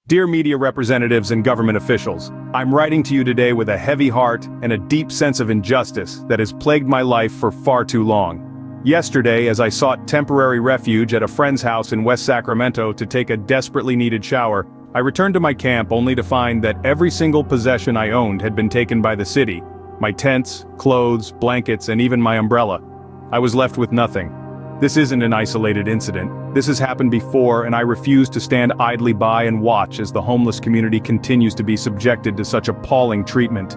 Dear media representatives and government officials, I'm writing to you today with a heavy heart and a deep sense of injustice that has plagued my life for far too long. Yesterday, as I sought temporary refuge at a friend's house in West Sacramento to take a desperately needed shower, I returned to my camp only to find that every single possession I owned had been taken by the city. My tents, clothes, blankets, and even my umbrella. I was left with nothing. This isn't an isolated incident. This has happened before, and I refuse to stand idly by and watch as the homeless community continues to be subjected to such appalling treatment.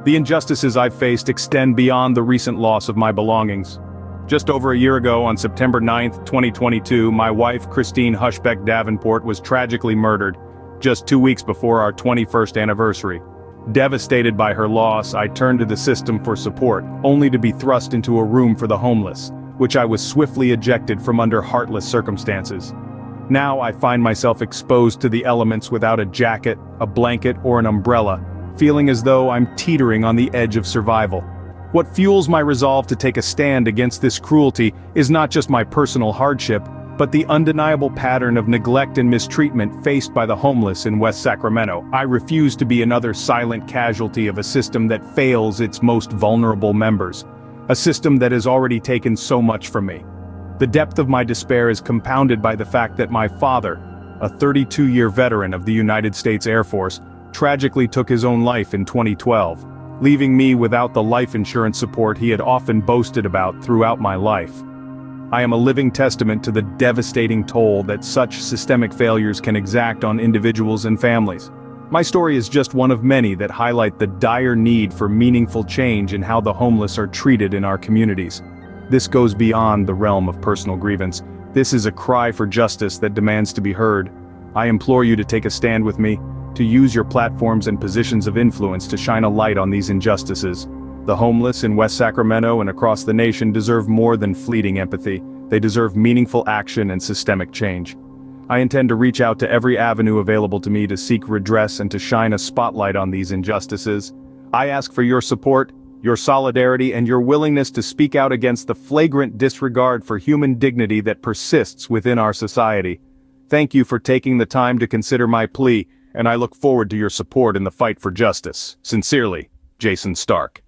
The injustices I've faced extend beyond the recent loss of my belongings. Just over a year ago, on September 9, 2022, my wife, Christine Hushbeck Davenport, was tragically murdered, just 2 weeks before our 21st anniversary. Devastated by her loss, I turned to the system for support, only to be thrust into a room for the homeless, which I was swiftly ejected from under heartless circumstances. Now I find myself exposed to the elements without a jacket, a blanket, or an umbrella, feeling as though I'm teetering on the edge of survival. What fuels my resolve to take a stand against this cruelty is not just my personal hardship, but the undeniable pattern of neglect and mistreatment faced by the homeless in West Sacramento. I refuse to be another silent casualty of a system that fails its most vulnerable members. A system that has already taken so much from me. The depth of my despair is compounded by the fact that my father, a 32-year veteran of the United States Air Force, tragically took his own life in 2012, leaving me without the life insurance support he had often boasted about throughout my life. I am a living testament to the devastating toll that such systemic failures can exact on individuals and families. My story is just one of many that highlight the dire need for meaningful change in how the homeless are treated in our communities. This goes beyond the realm of personal grievance. This is a cry for justice that demands to be heard. I implore you to take a stand with me, to use your platforms and positions of influence to shine a light on these injustices. The homeless in West Sacramento and across the nation deserve more than fleeting empathy. They deserve meaningful action and systemic change. I intend to reach out to every avenue available to me to seek redress and to shine a spotlight on these injustices. I ask for your support, your solidarity, and your willingness to speak out against the flagrant disregard for human dignity that persists within our society. Thank you for taking the time to consider my plea, and I look forward to your support in the fight for justice. Sincerely, Jason Stark.